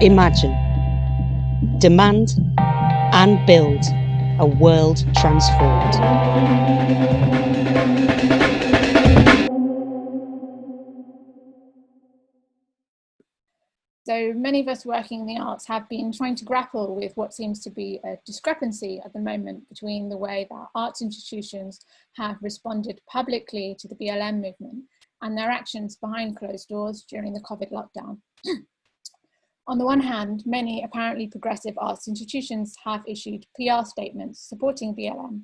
Imagine, demand and build a world transformed. So many of us working in the arts have been trying to grapple with what seems to be a discrepancy at the moment between the way that arts institutions have responded publicly to the BLM movement and their actions behind closed doors during the COVID lockdown. On the one hand, many apparently progressive arts institutions have issued PR statements supporting BLM.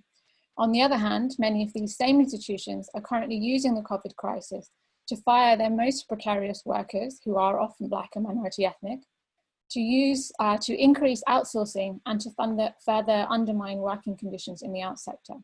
On the other hand, many of these same institutions are currently using the COVID crisis to fire their most precarious workers, who are often Black and minority ethnic, to increase outsourcing and to further undermine working conditions in the arts sector.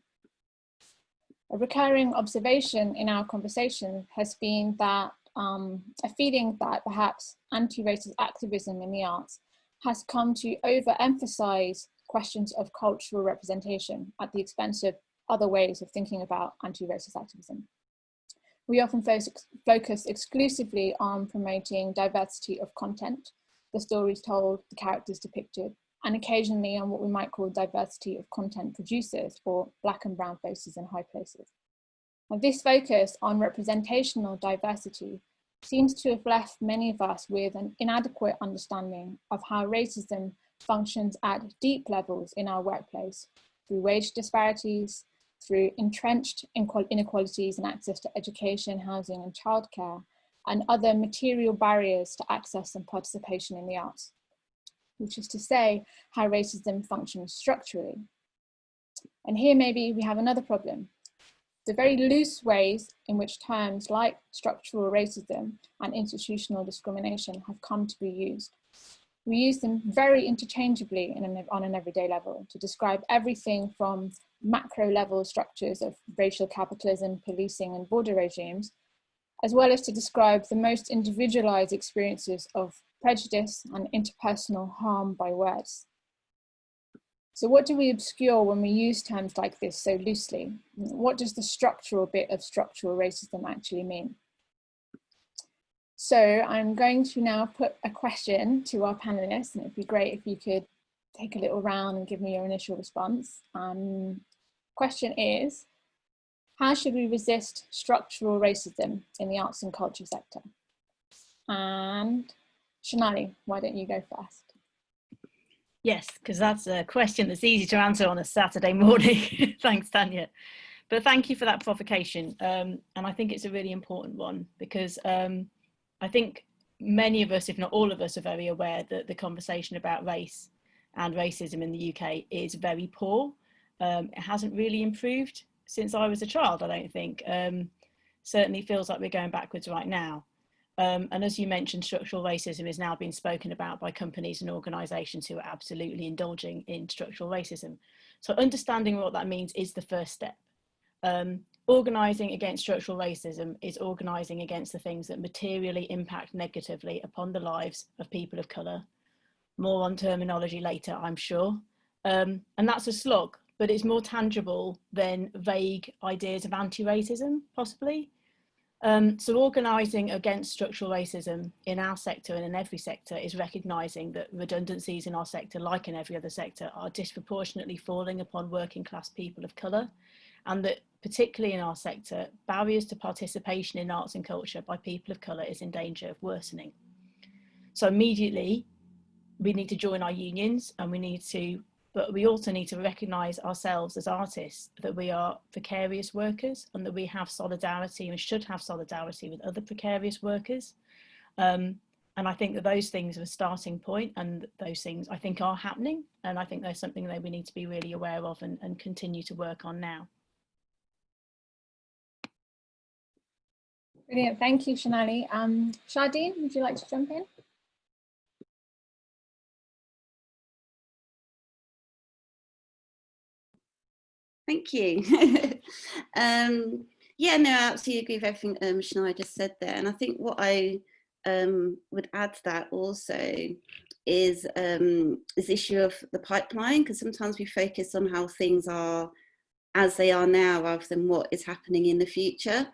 A recurring observation in our conversation has been that a feeling that perhaps anti-racist activism in the arts has come to overemphasize questions of cultural representation at the expense of other ways of thinking about anti-racist activism. We often focus exclusively on promoting diversity of content, the stories told, the characters depicted, and occasionally on what we might call diversity of content producers, or Black and brown faces in high places. And this focus on representational diversity seems to have left many of us with an inadequate understanding of how racism functions at deep levels in our workplace, through wage disparities, through entrenched inequalities in access to education, housing, and childcare, and other material barriers to access and participation in the arts, which is to say, how racism functions structurally. And here maybe we have another problem. The very loose ways in which terms like structural racism and institutional discrimination have come to be used. We use them very interchangeably on an everyday level to describe everything from macro level structures of racial capitalism, policing, and border regimes, as well as to describe the most individualized experiences of prejudice and interpersonal harm by words. So what do we obscure when we use terms like this so loosely? What does the structural bit of structural racism actually mean? So I'm going to now put a question to our panelists, and it'd be great if you could take a little round and give me your initial response. Question is, how should we resist structural racism in the arts and culture sector? And Sonali, why don't you go first? Yes, because that's a question that's easy to answer on a Saturday morning. Thanks, Tanya. But thank you for that provocation. And I think it's a really important one because I think many of us, if not all of us, are very aware that the conversation about race and racism in the UK is very poor. It hasn't really improved since I was a child, I don't think. Certainly feels like we're going backwards right now. And as you mentioned, structural racism is now being spoken about by companies and organisations who are absolutely indulging in structural racism. So understanding what that means is the first step. Organising against structural racism is organising against the things that materially impact negatively upon the lives of people of colour. More on terminology later, I'm sure. And that's a slog, but it's more tangible than vague ideas of anti-racism, possibly. So organising against structural racism in our sector and in every sector is recognising that redundancies in our sector, like in every other sector, are disproportionately falling upon working class people of colour, and that particularly in our sector, barriers to participation in arts and culture by people of colour is in danger of worsening. So immediately, we need to join our unions, and but we also need to recognise ourselves as artists, that we are precarious workers and that we have solidarity and should have solidarity with other precarious workers. And I think that those things are a starting point, and those things I think are happening. And I think there's something that we need to be really aware of and continue to work on now. Brilliant, thank you, Sonali. Chardine, would you like to jump in? Thank you. Yeah, no, I absolutely agree with everything Sonali just said there. And I think what I would add to that also is this issue of the pipeline, because sometimes we focus on how things are as they are now rather than what is happening in the future.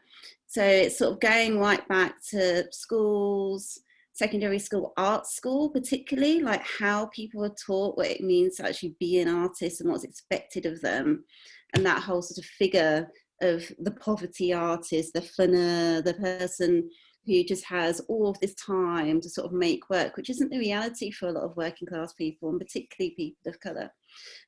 So it's sort of going right back to schools, secondary school, art school particularly, like how people are taught what it means to actually be an artist and what's expected of them, and that whole sort of figure of the poverty artist, the flaneur, the person who just has all of this time to sort of make work, which isn't the reality for a lot of working class people, and particularly people of colour.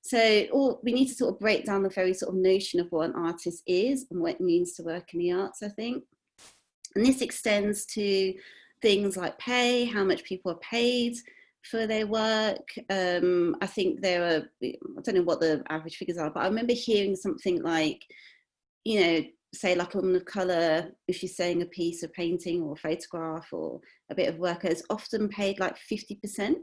So we need to sort of break down the very sort of notion of what an artist is and what it means to work in the arts, I think. And this extends to things like pay, how much people are paid for their work. I think there are, I don't know what the average figures are, but I remember hearing something like, you know, say like a woman of colour, if she's saying a piece of painting or a photograph or a bit of work, is often paid like 50%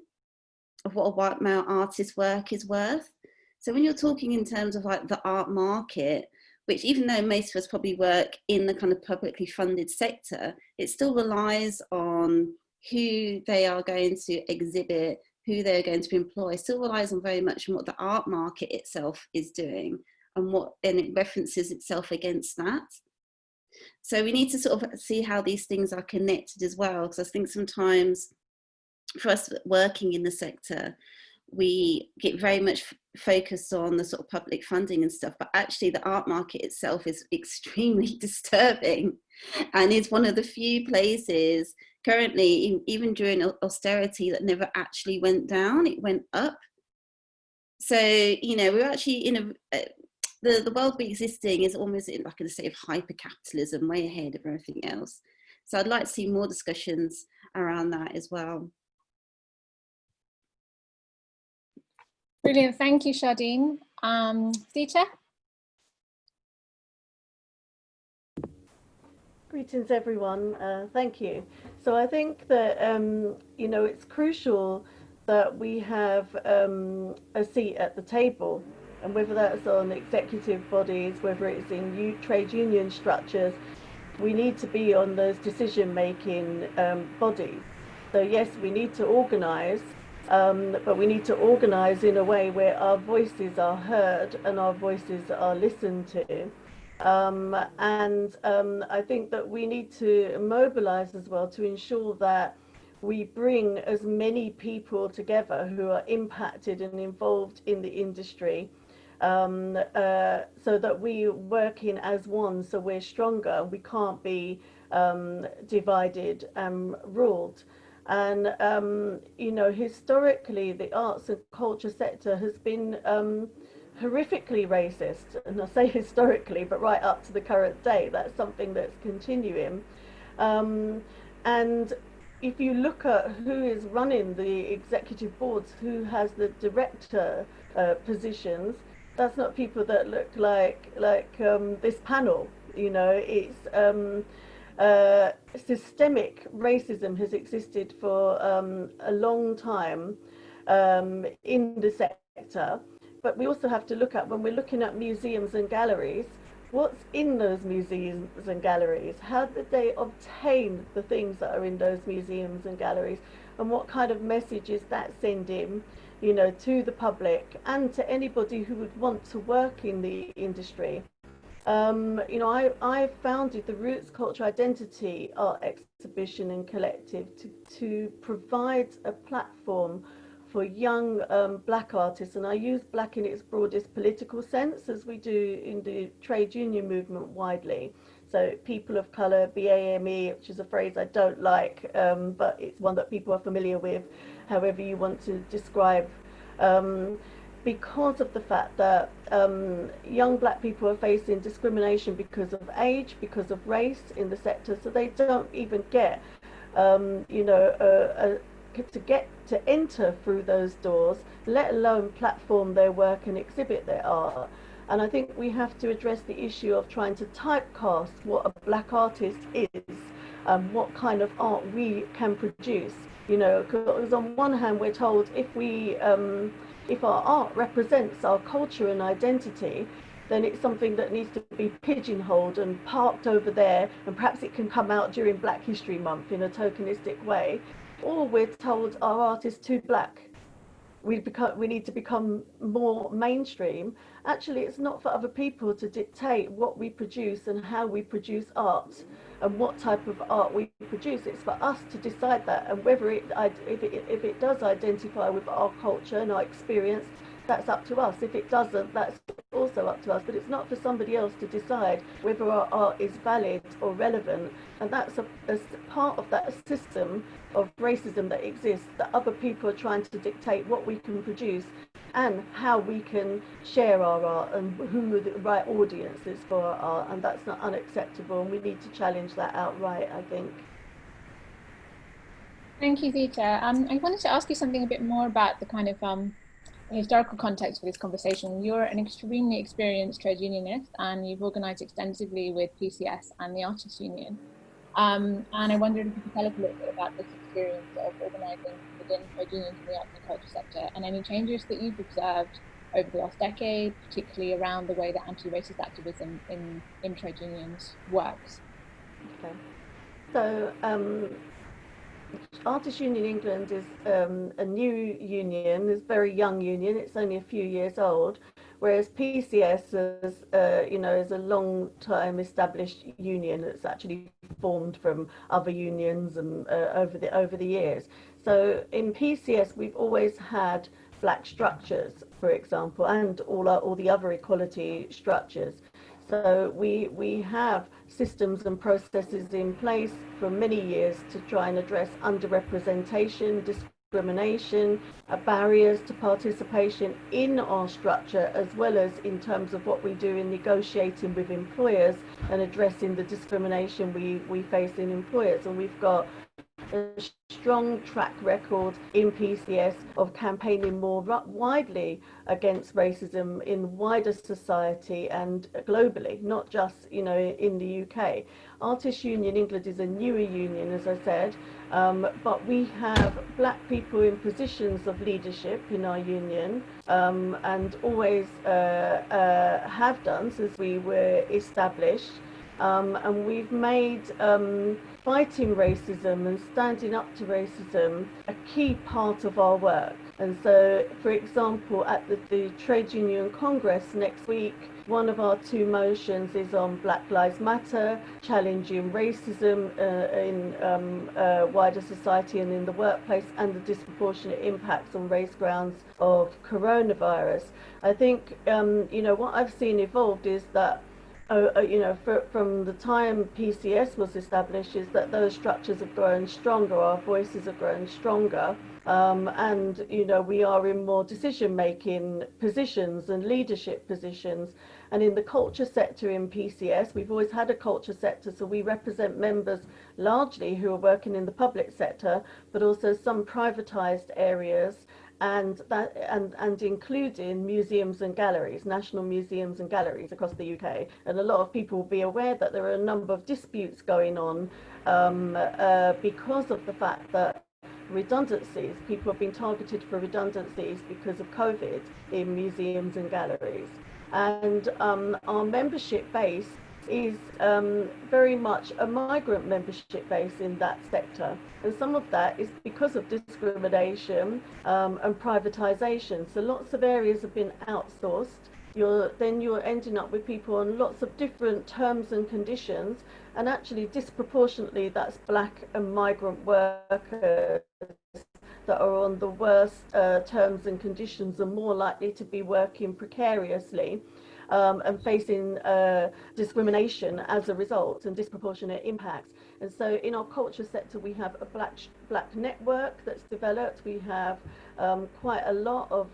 of what a white male artist's work is worth. So when you're talking in terms of like the art market, which even though most of us probably work in the kind of publicly funded sector, it still relies on who they are going to exhibit, who they're going to employ, still relies on very much on what the art market itself is doing, and it references itself against that. So we need to sort of see how these things are connected as well, because I think sometimes for us working in the sector, we get very much focused on the sort of public funding and stuff, but actually the art market itself is extremely disturbing, and is one of the few places currently, even during austerity, that never actually went down, it went up. So, you know, we're actually in the world we're existing is almost in like a state of hyper-capitalism, way ahead of everything else. So I'd like to see more discussions around that as well. Brilliant, thank you, Chardine. Zita? Greetings, everyone. Thank you. So I think that, you know, it's crucial that we have a seat at the table, and whether that's on executive bodies, whether it's in trade union structures, we need to be on those decision-making bodies. So yes, we need to organise, but we need to organise in a way where our voices are heard and our voices are listened to. I think that we need to mobilise as well to ensure that we bring as many people together who are impacted and involved in the industry, so that we working as one, so we're stronger. We can't be divided and ruled. And you know, historically, the arts and culture sector has been horrifically racist, and I say historically, but right up to the current day, that's something that's continuing. And if you look at who is running the executive boards, who has the director positions, that's not people that look like this panel. You know, it's systemic racism has existed for a long time in the sector. But we also have to look at, when we're looking at museums and galleries, what's in those museums and galleries? How did they obtain the things that are in those museums and galleries? And what kind of message is that sending, you know, to the public and to anybody who would want to work in the industry? You know, I founded the Roots Culture Identity Art Exhibition and Collective to provide a platform for young black artists, and I use black in its broadest political sense, as we do in the trade union movement widely. So people of colour, BAME, which is a phrase I don't like, but it's one that people are familiar with, however you want to describe, because of the fact that young black people are facing discrimination because of age, because of race in the sector, so they don't even get, you know, to enter through those doors, let alone platform their work and exhibit their art. And I think we have to address the issue of trying to typecast what a black artist is, what kind of art we can produce. You know, because on one hand we're told if our art represents our culture and identity, then it's something that needs to be pigeonholed and parked over there, and perhaps it can come out during Black History Month in a tokenistic way. Or we're told our art is too black, we need to become more mainstream. Actually, it's not for other people to dictate what we produce and how we produce art and what type of art we produce. It's for us to decide that, and whether if it does identify with our culture and our experience, that's up to us. If it doesn't, that's also up to us. But it's not for somebody else to decide whether our art is valid or relevant. And that's a part of that system of racism that exists, that other people are trying to dictate what we can produce and how we can share our art and who the right audience is for our art. And that's not unacceptable, and we need to challenge that outright, I think. Thank you, Zita. I wanted to ask you something a bit more about the kind of historical context for this conversation. You're an extremely experienced trade unionist, and you've organised extensively with PCS and the Artists Union. And I wondered if you could tell us a little bit about this experience of organising within trade unions in the arts and culture sector, and any changes that you've observed over the last decade, particularly around the way that anti-racist activism in trade unions works. Okay. So Artists Union England is a new union, is a very young union. It's only a few years old, whereas PCS is, is a long time established union that's actually formed from other unions and over the years. So in PCS, we've always had black structures, for example, and all the other equality structures. So we have systems and processes in place for many years to try and address underrepresentation, discrimination, barriers to participation in our structure, as well as in terms of what we do in negotiating with employers and addressing the discrimination we face in employers. And we've got a strong track record in PCS of campaigning more widely against racism in wider society and globally, not just in the UK. Artists Union England is a newer union, as I said, but we have black people in positions of leadership in our union, and always have done since we were established. And we've made fighting racism and standing up to racism a key part of our work. And so, for example, at the Trade Union Congress next week, one of our 2 motions is on Black Lives Matter, challenging racism in wider society and in the workplace, and the disproportionate impacts on race grounds of coronavirus. I think, what I've seen evolved is that from the time PCS was established, is that those structures have grown stronger, our voices have grown stronger, and we are in more decision-making positions and leadership positions. And in the culture sector in PCS, we've always had a culture sector, so we represent members largely who are working in the public sector, but also some privatised areas, and including museums and galleries, national museums and galleries across the UK. And a lot of people will be aware that there are a number of disputes going on because of the fact that redundancies, people have been targeted for redundancies because of COVID in museums and galleries. And our membership base is very much a migrant membership base in that sector. And some of that is because of discrimination and privatisation. So lots of areas have been outsourced. You're ending up with people on lots of different terms and conditions, and actually disproportionately that's black and migrant workers that are on the worst terms and conditions and more likely to be working precariously. And facing discrimination as a result and disproportionate impacts. And so in our culture sector, we have a black network that's developed. We have quite a lot of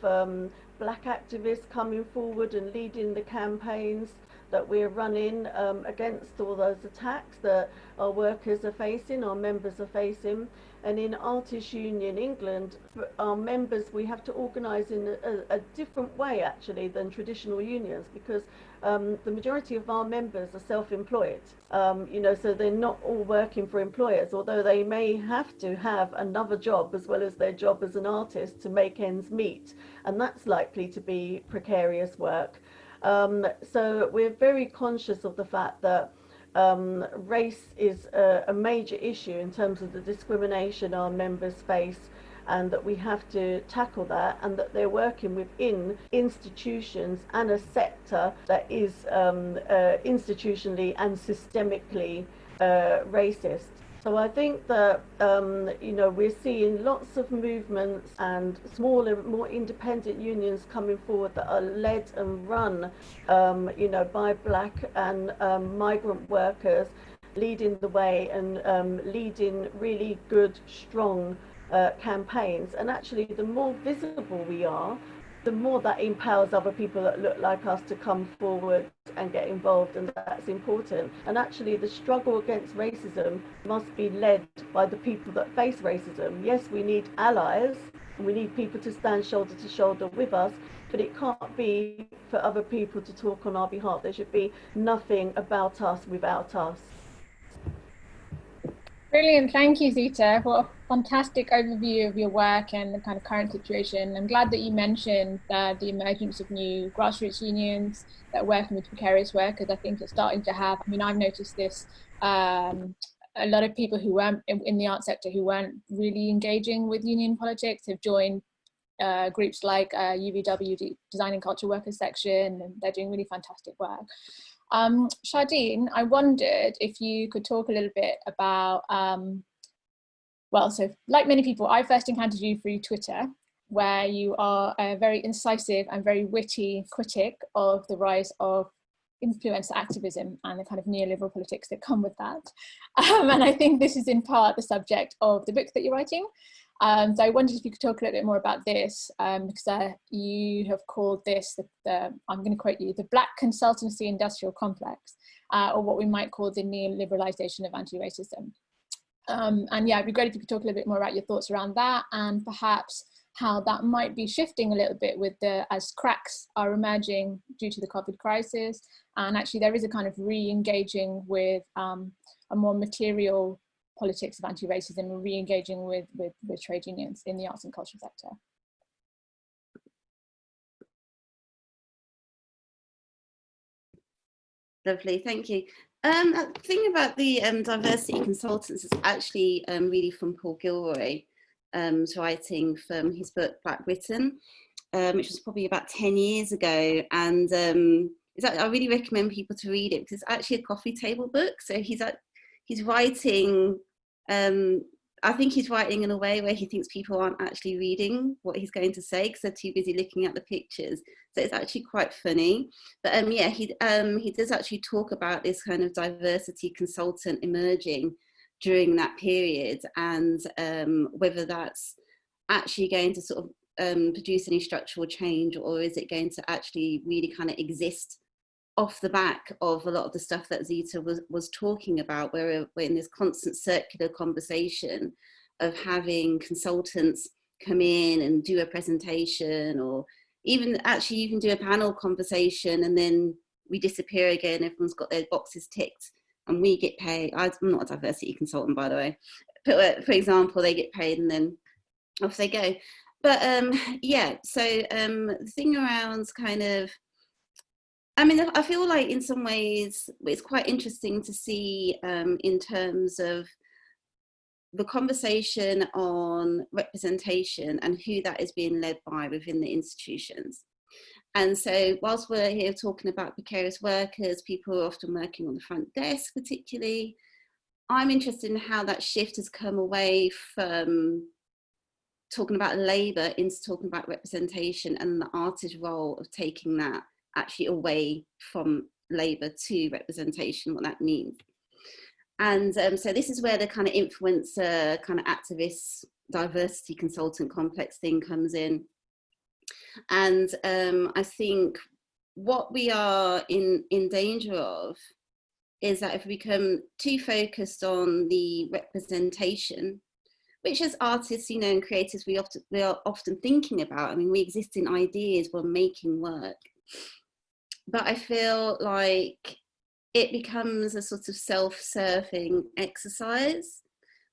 black activists coming forward and leading the campaigns that we're running against all those attacks that our workers are facing, our members are facing. And in Artists Union England, our members, we have to organise in a different way actually than traditional unions, because the majority of our members are self-employed, so they're not all working for employers, although they may have to have another job as well as their job as an artist to make ends meet, and that's likely to be precarious work. So we're very conscious of the fact that race is a major issue in terms of the discrimination our members face and that we have to tackle that, and that they're working within institutions and a sector that is institutionally and systemically racist. So I think that, we're seeing lots of movements and smaller, more independent unions coming forward that are led and run, by Black and migrant workers, leading the way and leading really good, strong campaigns. And actually, the more visible we are, the more that empowers other people that look like us to come forward and get involved, and that's important. And actually, the struggle against racism must be led by the people that face racism. Yes, we need allies, and we need people to stand shoulder to shoulder with us, but it can't be for other people to talk on our behalf. There should be nothing about us without us. Brilliant, thank you, Zita. What a fantastic overview of your work and the kind of current situation. I'm glad that you mentioned the emergence of new grassroots unions that are working with precarious workers. I think it's starting to have, I've noticed this, a lot of people who weren't in the art sector, who weren't really engaging with union politics, have joined groups like UVW, Design and Culture Workers Section, and they're doing really fantastic work. Chardine, I wondered if you could talk a little bit about, so like many people, I first encountered you through Twitter, where you are a very incisive and very witty critic of the rise of influencer activism and the kind of neoliberal politics that come with that. And I think this is in part the subject of the book that you're writing. So I wondered if you could talk a little bit more about this, because you have called this, I'm going to quote you, the Black Consultancy Industrial Complex, or what we might call the neoliberalization of anti-racism. And yeah, it'd be great if you could talk a little bit more about your thoughts around that, and perhaps how that might be shifting a little bit with as cracks are emerging due to the COVID crisis. And actually there is a kind of re-engaging with a more material politics of anti-racism and re-engaging with trade unions in the arts and culture sector. Lovely, thank you. The thing about the diversity consultants is actually really from Paul Gilroy, writing from his book Black Britain, which was probably about 10 years ago. And I really recommend people to read it, because it's actually a coffee table book. So he's writing, I think he's writing in a way where he thinks people aren't actually reading what he's going to say because they're too busy looking at the pictures. So it's actually quite funny. But yeah, he does actually talk about this kind of diversity consultant emerging during that period, and whether that's actually going to sort of produce any structural change, or is it going to actually really kind of exist off the back of a lot of the stuff that Zita was talking about, where we're in this constant circular conversation of having consultants come in and do a presentation, or even actually you can do a panel conversation and then we disappear again, everyone's got their boxes ticked and we get paid. I'm not a diversity consultant, by the way, but for example, they get paid and then off they go. But yeah, so the thing around kind of, I feel like in some ways it's quite interesting to see in terms of the conversation on representation and who that is being led by within the institutions. And so whilst we're here talking about precarious workers, people who are often working on the front desk particularly, I'm interested in how that shift has come away from talking about labour into talking about representation, and the artist's role of taking that actually away from labour to representation, what that means. And so this is where the kind of influencer, kind of activist, diversity consultant complex thing comes in. And I think what we are in danger of is that if we become too focused on the representation, which as artists, you know, and creators, we are often thinking about. We exist in ideas, we're making work. But I feel like it becomes a sort of self-serving exercise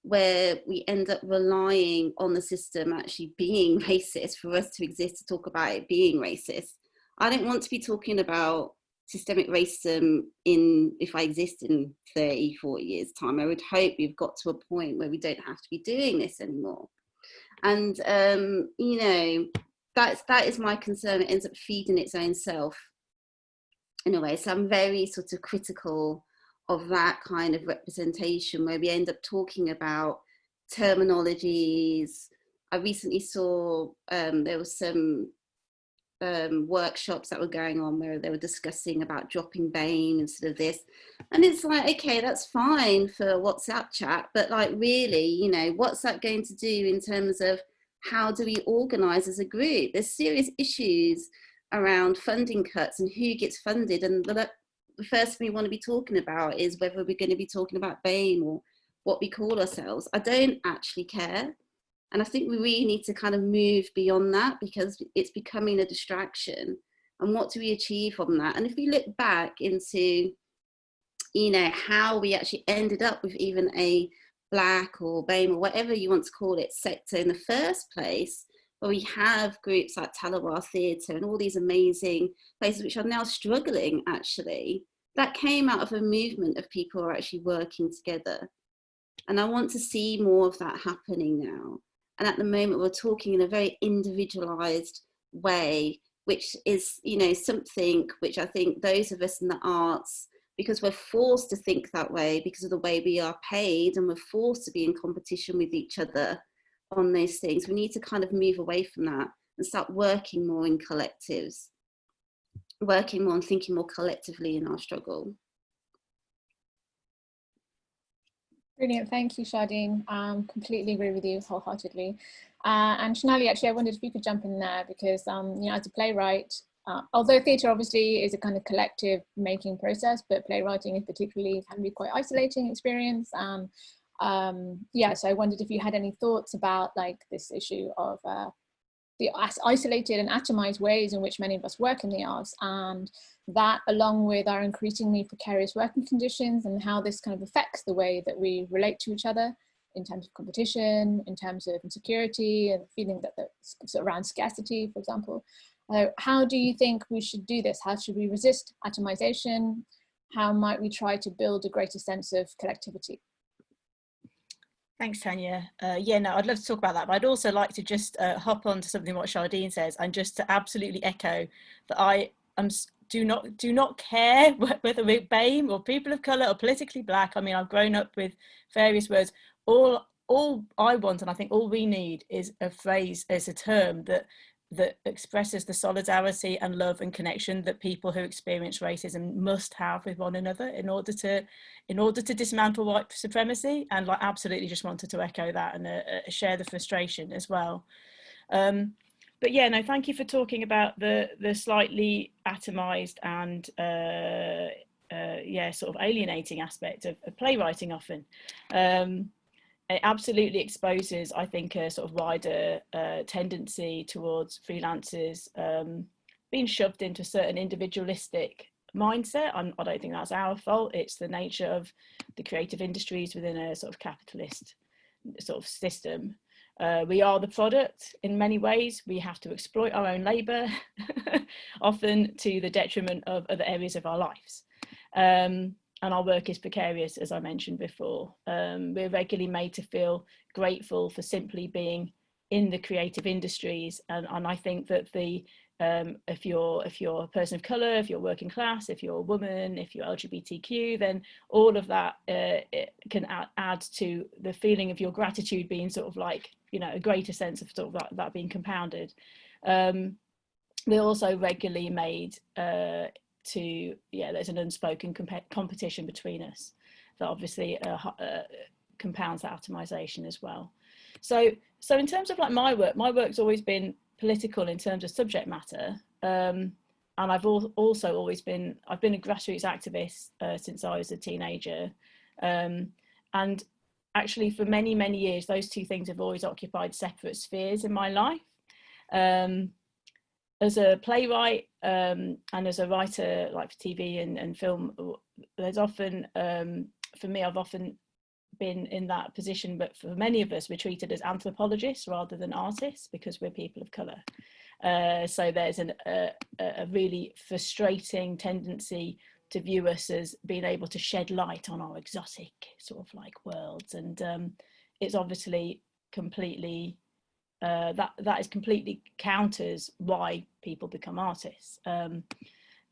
where we end up relying on the system actually being racist for us to exist to talk about it being racist. I don't want to be talking about systemic racism if I exist in 30, 40 years time. I would hope we've got to a point where we don't have to be doing this anymore. And, you know, that is my concern. It ends up feeding its own self in a way. So I'm very sort of critical of that kind of representation where we end up talking about terminologies. I recently saw there was some workshops that were going on where they were discussing about dropping BAME instead of this, and it's like, okay, that's fine for WhatsApp chat, but like, really, you know, what's that going to do in terms of how do we organise as a group? There's serious issues around funding cuts and who gets funded, and the first thing we want to be talking about is whether we're going to be talking about BAME or what we call ourselves. I don't actually care. And I think we really need to kind of move beyond that, because it's becoming a distraction. And what do we achieve from that? And if we look back into, you know, how we actually ended up with even a Black or BAME or whatever you want to call it sector in the first place, where we have groups like Talawar Theatre and all these amazing places which are now struggling, actually, that came out of a movement of people who are actually working together. And I want to see more of that happening now. And at the moment, we're talking in a very individualized way, which is, you know, something which I think those of us in the arts, because we're forced to think that way because of the way we are paid, and we're forced to be in competition with each other on those things, we need to kind of move away from that and start working more in collectives, working more and thinking more collectively in our struggle. Brilliant, thank you, Chardine. Completely agree with you wholeheartedly. And Sonali, actually, I wondered if you could jump in there, because you know, as a playwright, although theatre obviously is a kind of collective making process, but playwriting is particularly can be quite isolating experience. Yeah, so I wondered if you had any thoughts about like this issue of the isolated and atomized ways in which many of us work in the arts, and that along with our increasingly precarious working conditions, and how this kind of affects the way that we relate to each other in terms of competition, in terms of insecurity, and feeling that that's around scarcity, for example. How do you think we should do this? How should we resist atomization? How might we try to build a greater sense of collectivity? Thanks, Tanya. Yeah, no, I'd love to talk about that, but I'd also like to just hop on to something what Chardine says, and just to absolutely echo that I do not care whether we're BAME or people of colour or politically Black. I mean, I've grown up with various words. All I want, and I think all we need, is a phrase, is a term that expresses the solidarity and love and connection that people who experience racism must have with one another in order to dismantle white supremacy. And like, absolutely just wanted to echo that and share the frustration as well. But yeah, no, thank you for talking about the slightly atomized and yeah, sort of alienating aspect of playwriting often. It absolutely exposes, I think, a sort of wider tendency towards freelancers being shoved into a certain individualistic mindset. I don't think that's our fault. It's the nature of the creative industries within a sort of capitalist sort of system. We are the product in many ways. We have to exploit our own labour, often to the detriment of other areas of our lives. And our work is precarious, as I mentioned before. We're regularly made to feel grateful for simply being in the creative industries. And I think that if you're a person of colour, if you're working class, if you're a woman, if you're LGBTQ, then all of that it can add to the feeling of your gratitude being sort of like, you know, a greater sense of sort of that being compounded. We're also regularly made there's an unspoken competition between us that obviously compounds that atomization as well. So in terms of like my work's always been political in terms of subject matter, and I've also always been a grassroots activist since I was a teenager, and actually for many years those two things have always occupied separate spheres in my life. As a playwright and as a writer, like for TV and film, there's often, for me, I've often been in that position, but for many of us, we're treated as anthropologists rather than artists because we're people of colour. So there's a really frustrating tendency to view us as being able to shed light on our exotic sort of like worlds. And it's obviously completely that is completely counters why people become artists, and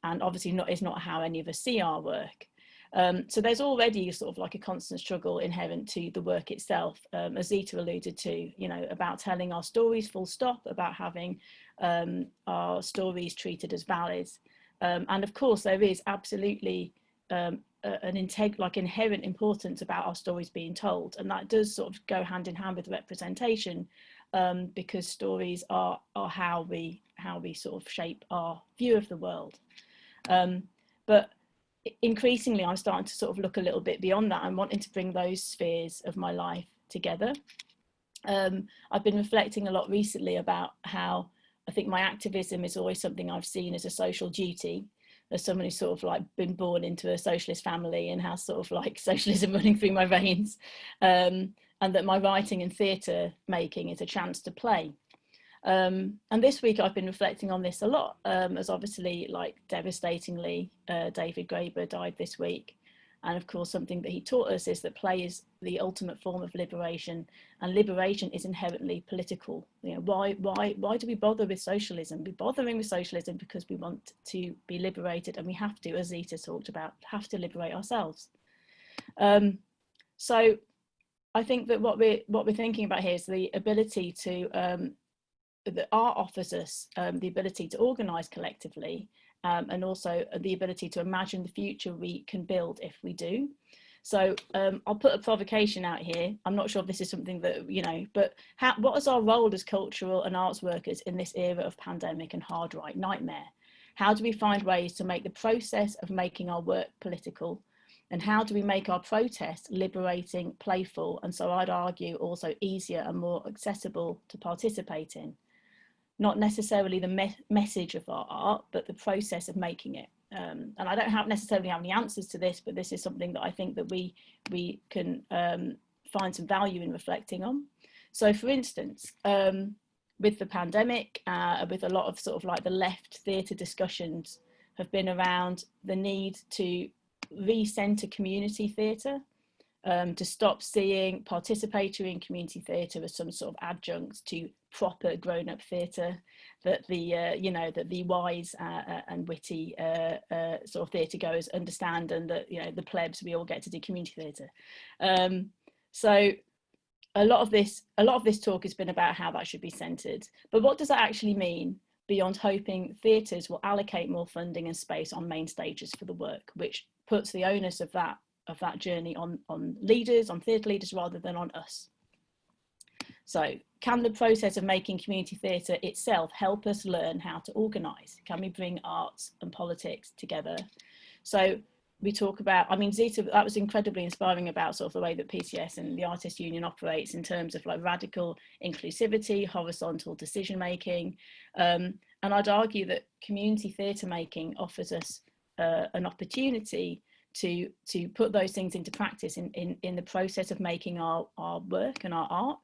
obviously is not how any of us see our work. So there's already sort of like a constant struggle inherent to the work itself, as Zita alluded to, you know, about telling our stories full stop, about having our stories treated as valid. And of course, there is absolutely an inherent importance about our stories being told. And that does sort of go hand in hand with representation, because stories are how we sort of shape our view of the world. But increasingly, I'm starting to sort of look a little bit beyond that and wanting to bring those spheres of my life together. I've been reflecting a lot recently about how I think my activism is always something I've seen as a social duty, as someone who's sort of like been born into a socialist family and has sort of like socialism running through my veins, and that my writing and theatre making is a chance to play. And this week I've been reflecting on this a lot, as obviously, like, devastatingly, David Graeber died this week. And of course, something that he taught us is that play is the ultimate form of liberation, and liberation is inherently political. You know, why do we bother with socialism? We're bothering with socialism because we want to be liberated, and we have to, as Zita talked about, have to liberate ourselves. So I think that what we're thinking about here is the ability to that art offers us, the ability to organise collectively, and also the ability to imagine the future we can build if we do. So I'll put a provocation out here. I'm not sure if this is something that, you know, but what is our role as cultural and arts workers in this era of pandemic and hard right nightmare? How do we find ways to make the process of making our work political? And how do we make our protest liberating, playful, and so I'd argue also easier and more accessible to participate in? Not necessarily the message of our art, but the process of making it. And I don't necessarily have any answers to this, but this is something that I think that we can find some value in reflecting on. So, for instance, with the pandemic, with a lot of sort of like the left theatre discussions have been around the need to re-centre community theatre, to stop seeing participatory in community theatre as some sort of adjunct to proper grown-up theatre, that the you know, that the wise and witty sort of theatre goers understand, and that, you know, the plebs, we all get to do community theatre. So a lot of this talk has been about how that should be centred, but what does that actually mean beyond hoping theatres will allocate more funding and space on main stages for the work, which puts the onus of that journey on leaders, on theatre leaders, rather than on us? So can the process of making community theatre itself help us learn how to organise? Can we bring arts and politics together? So we talk about, I mean, Zita, that was incredibly inspiring about sort of the way that PCS and the Artists Union operates in terms of like radical inclusivity, horizontal decision making. And I'd argue that community theatre making offers us an opportunity to put those things into practice in the process of making our work and our art,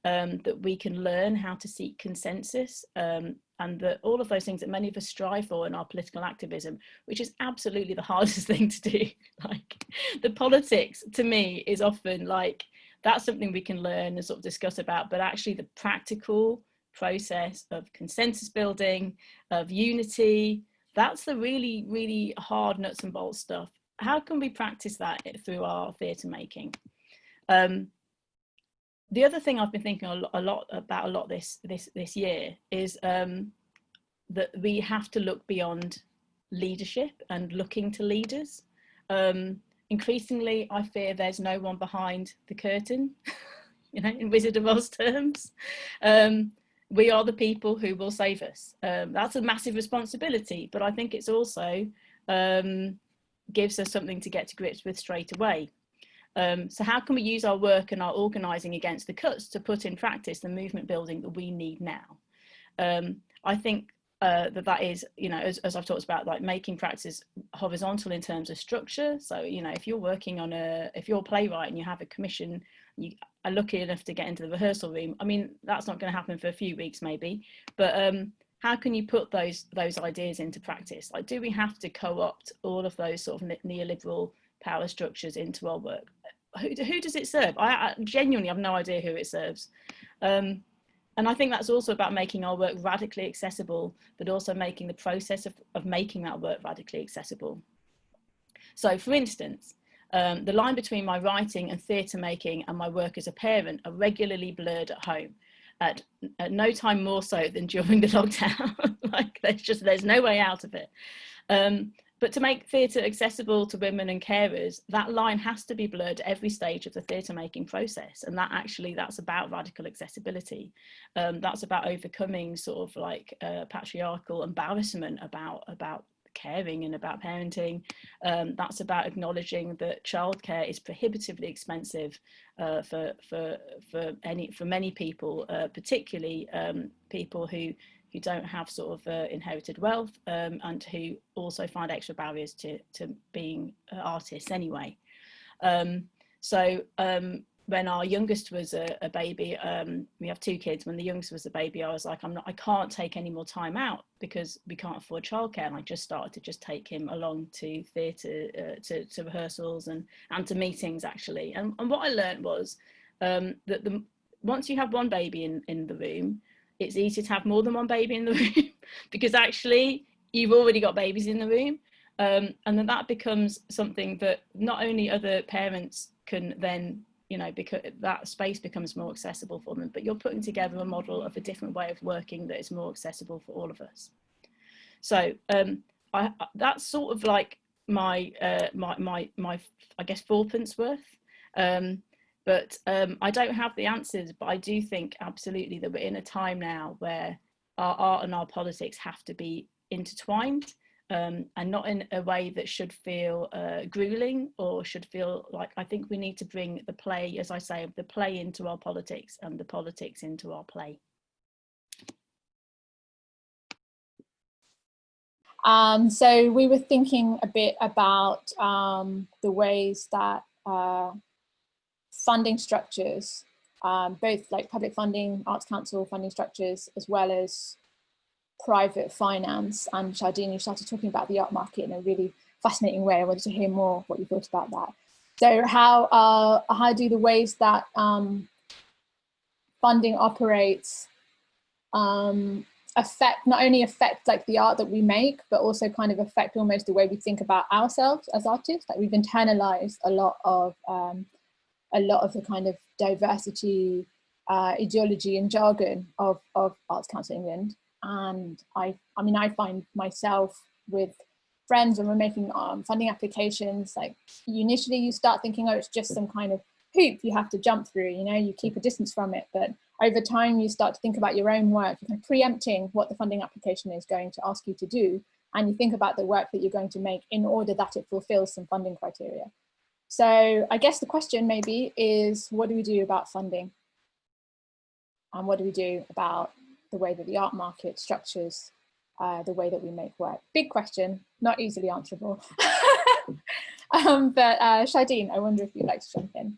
that we can learn how to seek consensus, and that all of those things that many of us strive for in our political activism, which is absolutely the hardest thing to do. Like, the politics to me is often like, that's something we can learn and sort of discuss about, but actually the practical process of consensus building, of unity, that's the really, really hard nuts and bolts stuff. How can we practice that through our theatre making? The other thing I've been thinking a lot this year is that we have to look beyond leadership and looking to leaders. Increasingly, I fear there's no one behind the curtain, you know, in Wizard of Oz terms. We are the people who will save us. That's a massive responsibility, but I think it's also gives us something to get to grips with straight away. So how can we use our work and our organising against the cuts to put in practice the movement building that we need now? I think that is, you know, as I've talked about, like making practice horizontal in terms of structure. So, you know, if you're working on if you're a playwright and you have a commission, you are lucky enough to get into the rehearsal room. I mean, that's not going to happen for a few weeks maybe, but how can you put those ideas into practice? Like, do we have to co-opt all of those sort of neoliberal power structures into our work? Who does it serve? I genuinely have no idea who it serves. And I think that's also about making our work radically accessible, but also making the process of making that work radically accessible. So for instance, the line between my writing and theatre making and my work as a parent are regularly blurred at home, at no time more so than during the lockdown. Like there's no way out of it. But to make theatre accessible to women and carers, that line has to be blurred at every stage of the theatre making process. And that's about radical accessibility. That's about overcoming sort of like patriarchal embarrassment about caring and about parenting. That's about acknowledging that childcare is prohibitively expensive for many people, particularly people who don't have sort of inherited wealth, and who also find extra barriers to being artists anyway. When our youngest was a baby, we have 2 kids. When the youngest was a baby, I was like, I can't take any more time out because we can't afford childcare. And I just started to just take him along to theatre, to rehearsals and to meetings actually. And what I learned was that once you have one baby in the room, it's easier to have more than one baby in the room because actually you've already got babies in the room. And then that becomes something that not only other parents can then, because that space becomes more accessible for them, but you're putting together a model of a different way of working that is more accessible for all of us. So that's sort of like my I guess 4p worth. But I don't have the answers, but I do think absolutely that we're in a time now where our art and our politics have to be intertwined, and not in a way that should feel grueling or should feel like, I think we need to bring the play, as I say, the play into our politics and the politics into our play. So we were thinking a bit about the ways that funding structures, both like public funding, Arts Council funding structures, as well as private finance. And Chardine, you started talking about the art market in a really fascinating way. I wanted to hear more what you thought about that. So how do the ways that funding operates not only affect like the art that we make, but also kind of affect almost the way we think about ourselves as artists? Like we've internalized a lot of the kind of diversity, ideology and jargon of Arts Council England. And I mean, I find myself with friends when we're making funding applications, like initially you start thinking, oh, it's just some kind of hoop you have to jump through, you keep a distance from it. But over time, you start to think about your own work, you're kind of preempting what the funding application is going to ask you to do. And you think about the work that you're going to make in order that it fulfills some funding criteria. So I guess the question maybe is, what do we do about funding? And what do we do about the way that the art market structures the way that we make work? Big question, not easily answerable. But Chardine, I wonder if you'd like to jump in.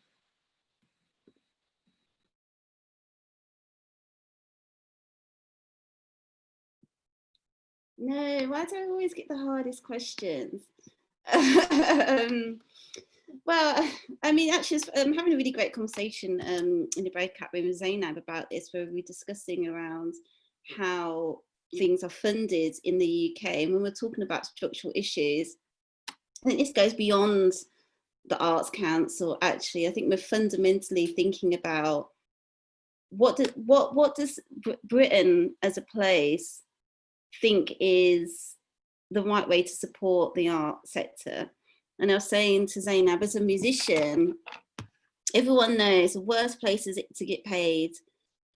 No, why do I always get the hardest questions? Well, I mean, actually, I'm having a really great conversation in the breakout room with Zainab about this, where we're discussing around how things are funded in the UK. And when we're talking about structural issues, I think this goes beyond the Arts Council, actually. I think we're fundamentally thinking about what does Britain as a place think is the right way to support the art sector. And I was saying to Zainab, as a musician, everyone knows the worst places to get paid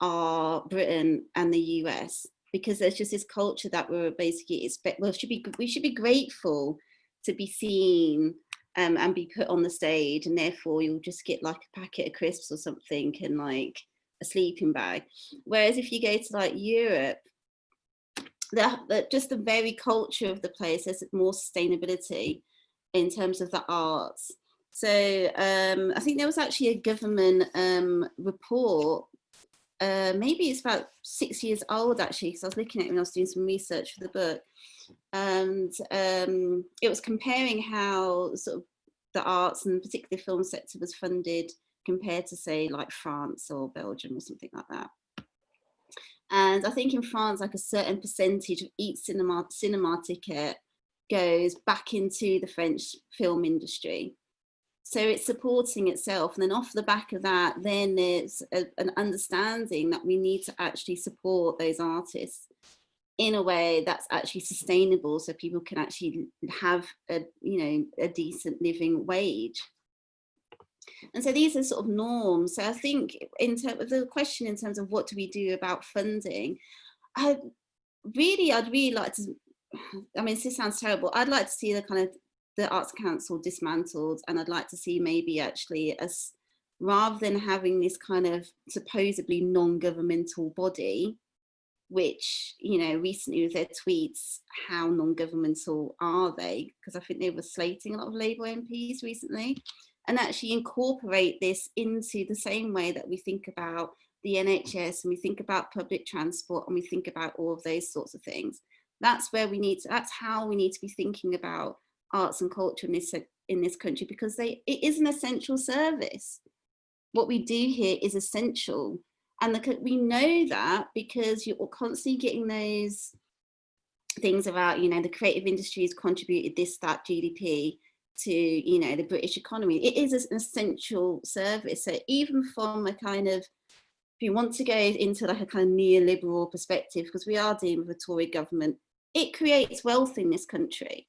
are Britain and the US, because there's just this culture that we're basically we should be grateful to be seen and be put on the stage, and therefore you'll just get like a packet of crisps or something and like a sleeping bag. Whereas if you go to like Europe, just the very culture of the place, there's more sustainability in terms of the arts. So I think there was actually a government report, maybe it's about 6 years old actually, because I was looking at it when I was doing some research for the book, and it was comparing how sort of the arts and particularly the film sector was funded compared to say like France or Belgium or something like that. And I think in France, like a certain percentage of each cinema ticket goes back into the French film industry. So it's supporting itself. And then off the back of that, then there's an understanding that we need to actually support those artists in a way that's actually sustainable, so people can actually have a, you know, a decent living wage. And so these are sort of norms. So I think in terms of the question in terms of what do we do about funding, I'd really like to, I mean, this sounds terrible. I'd like to see the kind of the Arts Council dismantled, and I'd like to see maybe actually us, rather than having this kind of supposedly non-governmental body, which, you know, recently with their tweets, how non-governmental are they? Because I think they were slating a lot of Labour MPs recently, and actually incorporate this into the same way that we think about the NHS and we think about public transport and we think about all of those sorts of things. That's where we need to, that's how we need to be thinking about arts and culture in this country, because it is an essential service. What we do here is essential. And we know that because you're constantly getting those things about, you know, the creative industry has contributed this, that GDP to, you know, the British economy. It is an essential service. So even from a kind of, if you want to go into like a kind of neoliberal perspective, because we are dealing with a Tory government, it creates wealth in this country.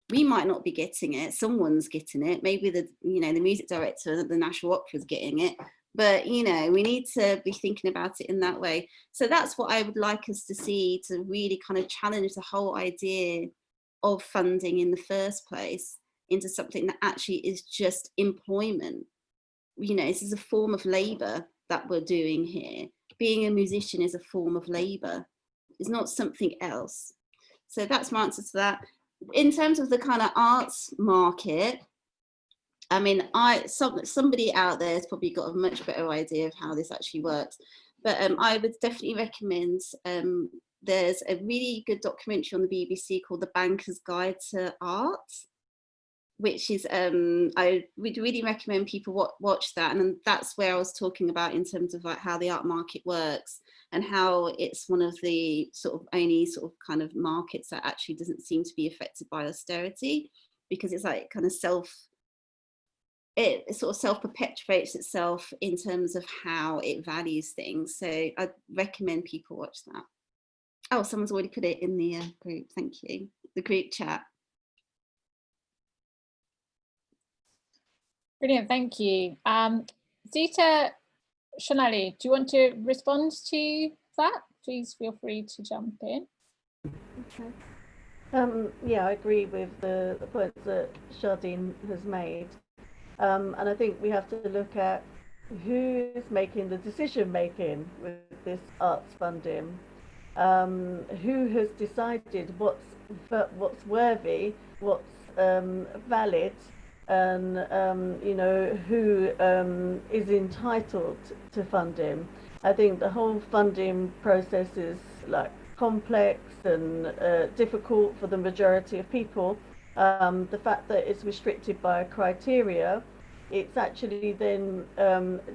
We might not be getting it, someone's getting it, maybe the, you know, the music director at the National Opera is getting it, but, you know, we need to be thinking about it in that way. So that's what I would like us to see, to really kind of challenge the whole idea of funding in the first place into something that actually is just employment. You know, this is a form of labour that we're doing here. Being a musician is a form of labour. It's not something else. So that's my answer to that. In terms of the kind of arts market, I mean, somebody out there has probably got a much better idea of how this actually works. But I would definitely recommend, there's a really good documentary on the BBC called The Banker's Guide to Art, which is, I would really recommend people watch that. And that's where I was talking about in terms of like how the art market works and how it's one of the sort of only sort of kind of markets that actually doesn't seem to be affected by austerity, because it's like kind of it sort of self-perpetuates itself in terms of how it values things. So I'd recommend people watch that. Oh, someone's already put it in the group, thank you. The group chat. Brilliant, thank you. Zita, Sonali, do you want to respond to that? Please feel free to jump in. Okay. Yeah, I agree with the points that Chardine has made. And I think we have to look at who is making the decision making with this arts funding. Who has decided what's worthy, what's valid, and you know, who is entitled to funding. I think the whole funding process is like complex and difficult for the majority of people. The fact that it's restricted by criteria, it's actually then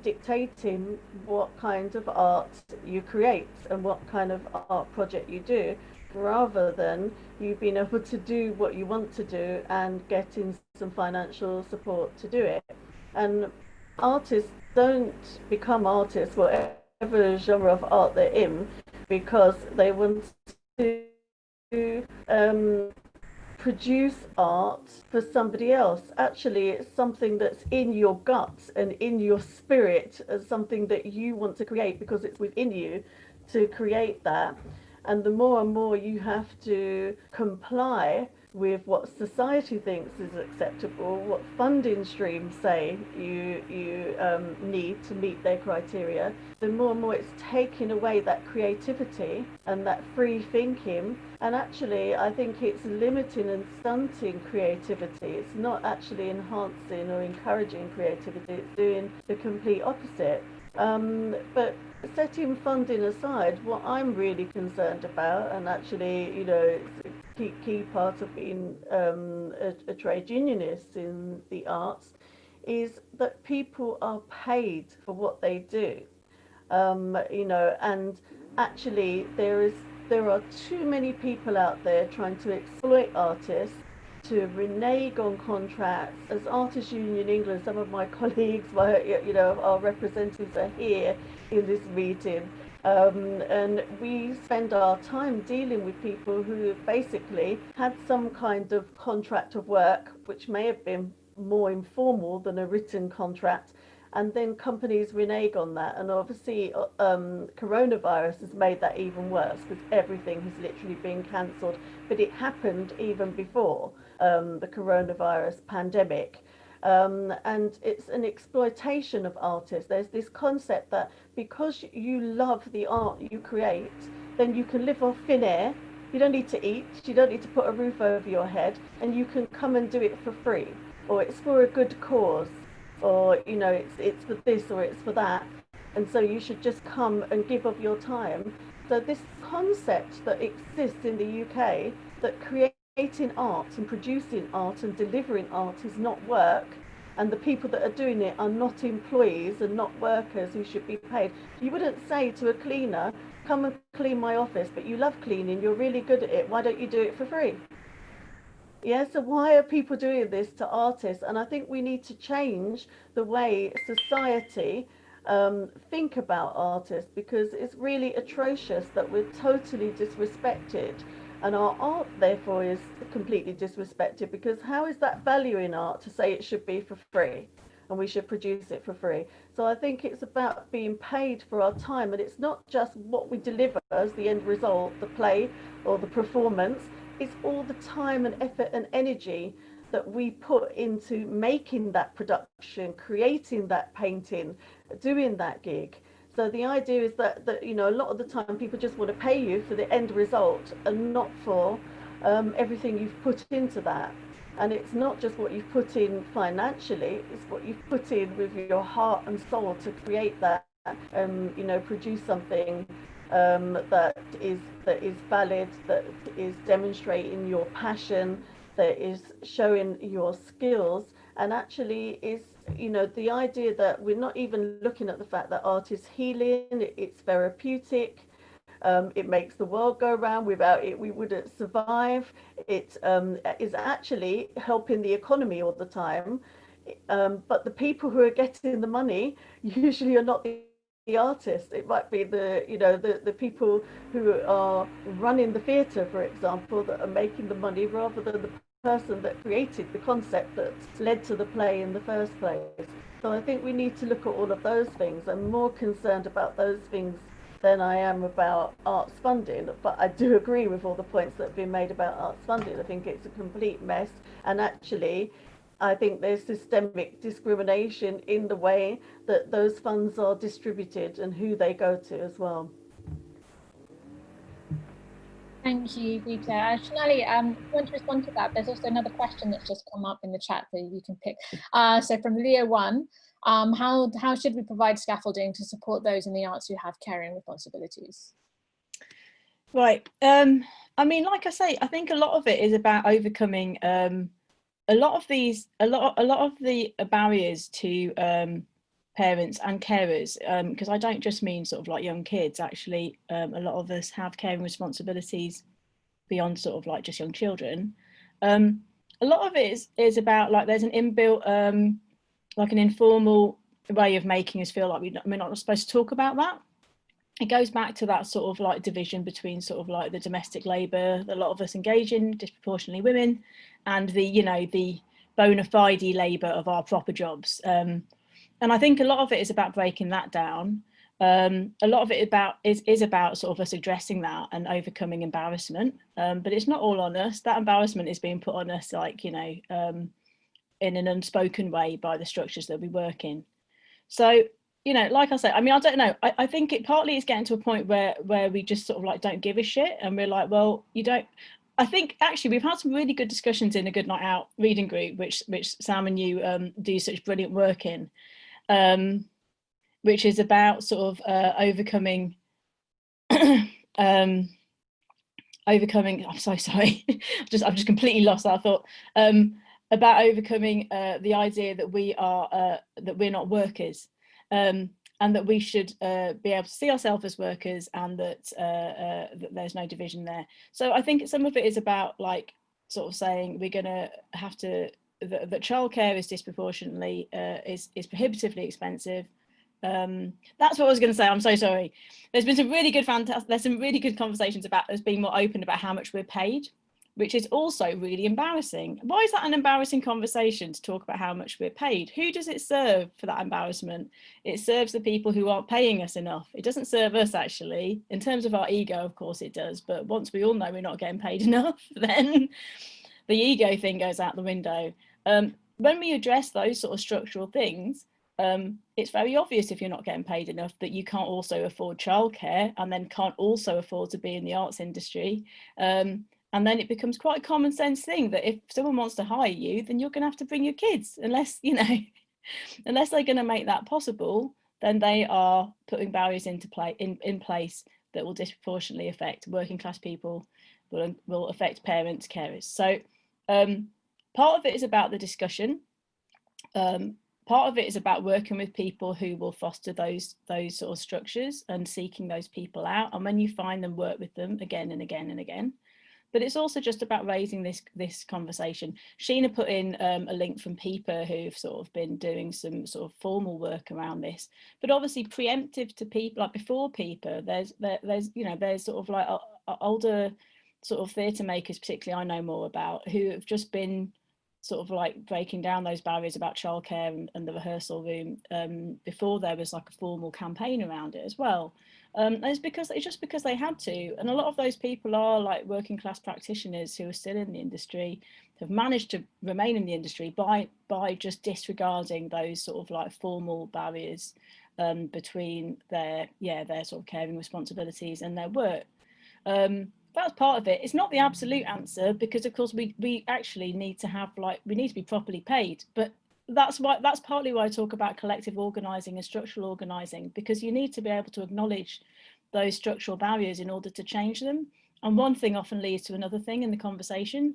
dictating what kind of art you create and what kind of art project you do, rather than you being able to do what you want to do and getting some financial support to do it. And artists don't become artists, whatever genre of art they're in, because they want to produce art for somebody else. Actually, it's something that's in your guts and in your spirit, as something that you want to create because it's within you to create that. And the more and more you have to comply with what society thinks is acceptable, what funding streams say you need to meet their criteria, the more and more it's taking away that creativity and that free thinking. And actually, I think it's limiting and stunting creativity. It's not actually enhancing or encouraging creativity. It's doing the complete opposite. But setting funding aside, what I'm really concerned about, and actually, you know, it's a key part of being a trade unionist in the arts, is that people are paid for what they do. You know, and actually there are too many people out there trying to exploit artists, to renege on contracts. As Artists Union England, some of my colleagues, our representatives are here in this meeting, and we spend our time dealing with people who basically had some kind of contract of work, which may have been more informal than a written contract, and then companies renege on that. And obviously coronavirus has made that even worse, because everything has literally been cancelled, but it happened even before the coronavirus pandemic. And it's an exploitation of artists. There's this concept that because you love the art you create, then you can live off thin air. You don't need to eat, you don't need to put a roof over your head, and you can come and do it for free, or it's for a good cause, or it's for this or it's for that, and so you should just come and give of your time. So this concept that exists in the UK, that creating art and producing art and delivering art is not work, and the people that are doing it are not employees and not workers who should be paid. You wouldn't say to a cleaner, come and clean my office, but you love cleaning, you're really good at it, why don't you do it for free? Yeah, so why are people doing this to artists? And I think we need to change the way society think about artists, because it's really atrocious that we're totally disrespected, and our art therefore is completely disrespected, because how is that value in art to say it should be for free and we should produce it for free? So I think it's about being paid for our time, and it's not just what we deliver as the end result, the play or the performance. It's all the time and effort and energy that we put into making that production, creating that painting, doing that gig. So the idea is that a lot of the time people just want to pay you for the end result and not for everything you've put into that. And it's not just what you've put in financially, it's what you've put in with your heart and soul to create that, produce something that is valid, that is demonstrating your passion, that is showing your skills, and actually is, the idea that we're not even looking at the fact that art is healing, it's therapeutic, it makes the world go round. Without it, we wouldn't survive. It is actually helping the economy all the time. But the people who are getting the money usually are not the artists. It might be the people who are running the theatre, for example, that are making the money, rather than the person that created the concept that led to the play in the first place. So I think we need to look at all of those things. I'm more concerned about those things than I am about arts funding, but I do agree with all the points that have been made about arts funding. I think it's a complete mess, and actually I think there's systemic discrimination in the way that those funds are distributed and who they go to as well. Thank you, Zita. Sonali, I want to respond to that. There's also another question that's just come up in the chat that you can pick. So from Leo 1, how should we provide scaffolding to support those in the arts who have caring responsibilities? Right. I mean, like I say, I think a lot of it is about overcoming a lot of the barriers to parents and carers, because I don't just mean sort of like young kids. Actually, a lot of us have caring responsibilities beyond sort of like just young children. A lot of it is about, like, there's an inbuilt like an informal way of making us feel like we're not supposed to talk about that. It goes back to that sort of like division between sort of like the domestic labour that a lot of us engage in, disproportionately women, and the bona fide labour of our proper jobs. And I think a lot of it is about breaking that down. A lot of it is about sort of us addressing that and overcoming embarrassment. But it's not all on us. That embarrassment is being put on us, like, in an unspoken way by the structures that we work in. So, like I say, I mean, I don't know. I think it partly is getting to a point where we just sort of like don't give a shit, and we're like, well, you don't. I think actually we've had some really good discussions in a Good Night Out reading group, which Sam and you do such brilliant work in, which is about sort of overcoming. Overcoming. I'm so sorry. I've just completely lost that thought. About overcoming the idea that we're not workers. And and that we should be able to see ourselves as workers, and that there's no division there. So I think some of it is about like sort of saying we're going to have to, that childcare is disproportionately, is prohibitively expensive. That's what I was going to say. I'm so sorry. There's been some really good, there's some really good conversations about us being more open about how much we're paid, which is also really embarrassing. Why is that an embarrassing conversation, to talk about how much we're paid? Who does it serve for that embarrassment? It serves the people who aren't paying us enough. It doesn't serve us, actually. In terms of our ego, of course it does, but once we all know we're not getting paid enough, then the ego thing goes out the window. When we address those sort of structural things, it's very obvious, if you're not getting paid enough, that you can't also afford childcare, and then can't also afford to be in the arts industry. And then it becomes quite a common sense thing that if someone wants to hire you, then you're going to have to bring your kids, unless, you know, unless they're going to make that possible, then they are putting barriers into in place that will disproportionately affect working class people, will affect parents, carers. So part of it is about the discussion. Part of it is about working with people who will foster those sort of structures and seeking those people out. And when you find them, work with them again and again and again. But it's also just about raising this conversation. Sheena put in a link from PIPA, who've sort of been doing some sort of formal work around this. But obviously preemptive to people, like before PIPA, there's sort of like older sort of theatre makers, particularly I know more about, who have just been sort of like breaking down those barriers about childcare and the rehearsal room before there was like a formal campaign around it as well. And it's just because they had to, and a lot of those people are like working class practitioners who are still in the industry, have managed to remain in the industry by just disregarding those sort of like formal barriers between their sort of caring responsibilities and their work. That's part of it. It's not the absolute answer, because of course we actually need to have we need to be properly paid, but that's partly why I talk about collective organising and structural organising, because you need to be able to acknowledge those structural barriers in order to change them, and one thing often leads to another thing in the conversation.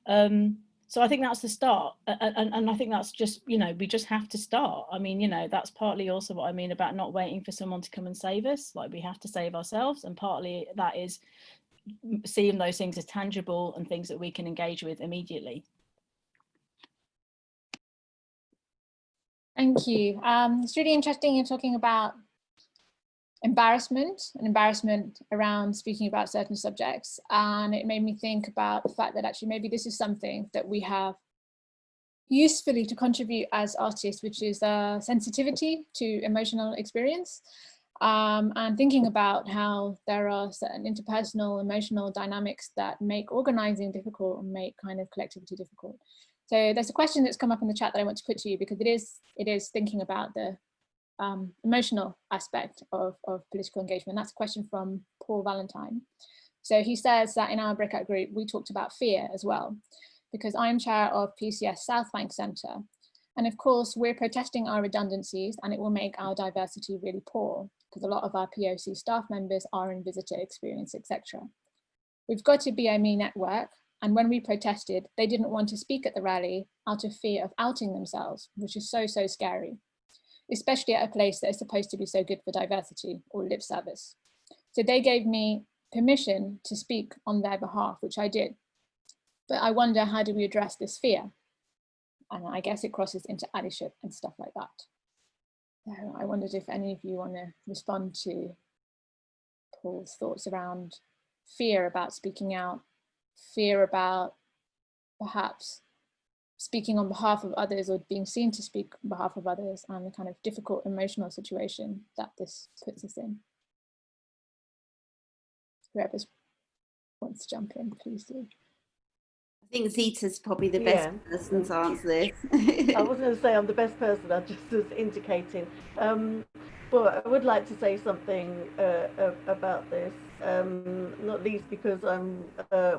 So I think that's the start, and I think that's just, you know, we just have to start. I mean, you know, that's partly also what I mean about not waiting for someone to come and save us, like we have to save ourselves, and partly that is seeing those things as tangible and things that we can engage with immediately. Thank you. It's really interesting you're talking about embarrassment around speaking about certain subjects, and it made me think about the fact that actually maybe this is something that we have usefully to contribute as artists, which is sensitivity to emotional experience. And thinking about how there are certain interpersonal emotional dynamics that make organising difficult and make kind of collectivity difficult. So there's a question that's come up in the chat that I want to put to you, because it is thinking about the emotional aspect of political engagement. That's a question from Paul Valentine. So he says that in our breakout group, we talked about fear as well, because I'm chair of PCS South Bank Centre. And of course, we're protesting our redundancies, and it will make our diversity really poor, because a lot of our POC staff members are in visitor experience, etc. We've got a BME network, and when we protested, they didn't want to speak at the rally out of fear of outing themselves, which is so, so scary, especially at a place that is supposed to be so good for diversity, or lip service. So they gave me permission to speak on their behalf, which I did. But I wonder, how do we address this fear? And I guess it crosses into allyship and stuff like that. So I wondered if any of you want to respond to Paul's thoughts around fear about speaking out, fear about perhaps speaking on behalf of others or being seen to speak on behalf of others, and the kind of difficult emotional situation that this puts us in. Whoever wants to jump in, please do. I think Zita's probably the best person to answer this. I wasn't going to say I'm the best person, I just was indicating. But I would like to say something about this, not least because I'm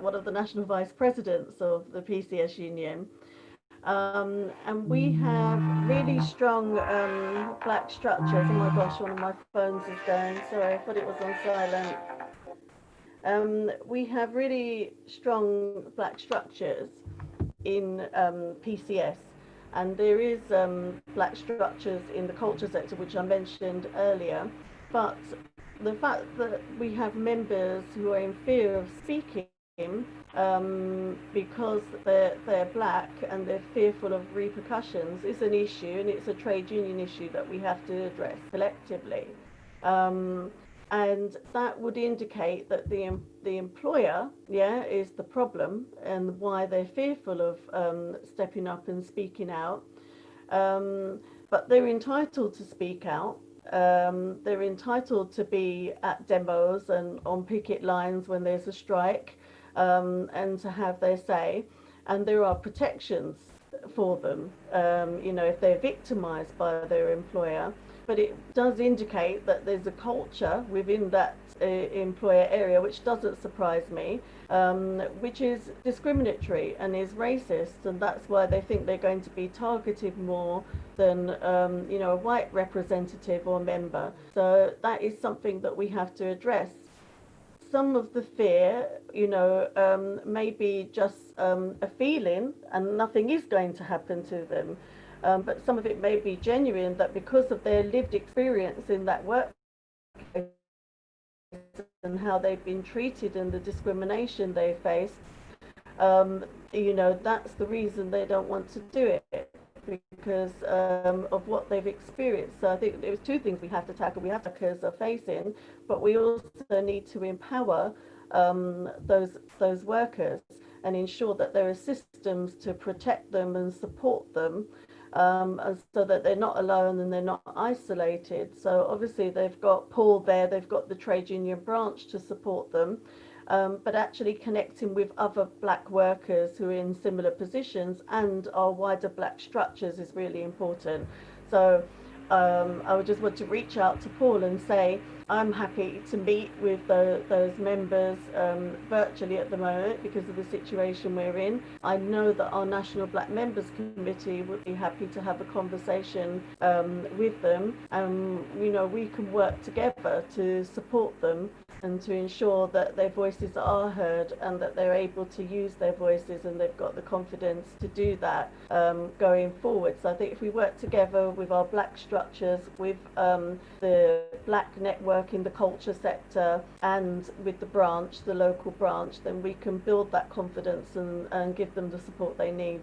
one of the national vice presidents of the PCS union. And we have really strong black structures. Oh my gosh, one of my phones is going. Sorry, I thought it was on silent. We have really strong black structures in PCS, and there is black structures in the culture sector, which I mentioned earlier, but the fact that we have members who are in fear of speaking because they're black and they're fearful of repercussions is an issue, and it's a trade union issue that we have to address collectively. And that would indicate that the employer, is the problem and why they're fearful of stepping up and speaking out. But they're entitled to speak out. They're entitled to be at demos and on picket lines when there's a strike, and to have their say. And there are protections for them, if they're victimized by their employer. But it does indicate that there's a culture within that employer area, which doesn't surprise me, which is discriminatory and is racist, and that's why they think they're going to be targeted more than a white representative or member. So that is something that we have to address. Some of the fear, may be just a feeling and nothing is going to happen to them. But some of it may be genuine, that because of their lived experience in that workplace and how they've been treated and the discrimination they face, that's the reason they don't want to do it, because of what they've experienced. So I think there's two things we have to tackle. We have to workers are facing, but we also need to empower those workers and ensure that there are systems to protect them and support them, so that they're not alone and they're not isolated. So obviously they've got Paul there, they've got the trade union branch to support them, but actually connecting with other black workers who are in similar positions and our wider black structures is really important. So I would just want to reach out to Paul and say, I'm happy to meet with those members virtually at the moment because of the situation we're in. I know that our National Black Members Committee would be happy to have a conversation with them. We can work together to support them and to ensure that their voices are heard and that they're able to use their voices and they've got the confidence to do that going forward. So I think if we work together with our black structures, with the black network in the culture sector and with the branch, the local branch, then we can build that confidence and give them the support they need.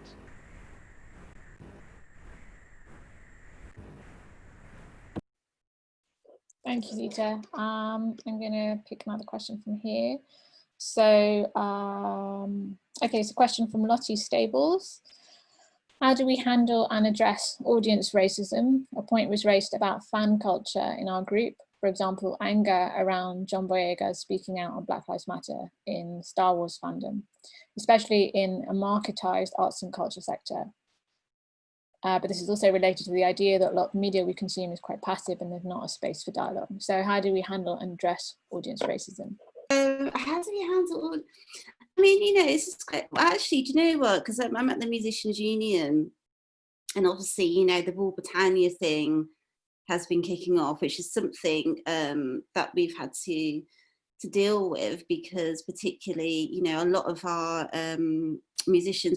Thank you, Zita. I'm going to pick another question from here. So, okay, so question from Lottie Stables. How do we handle and address audience racism? A point was raised about fan culture in our group. For example, anger around John Boyega speaking out on Black Lives Matter in Star Wars fandom, especially in a marketized arts and culture sector. But this is also related to the idea that a lot of media we consume is quite passive and there's not a space for dialogue. So how do we handle and address audience racism? How do we handle? I mean, it's just quite, actually, do you know what? Because I'm at the Musicians Union, and obviously, the Rule Britannia thing has been kicking off, which is something that we've had to deal with, because particularly, a lot of our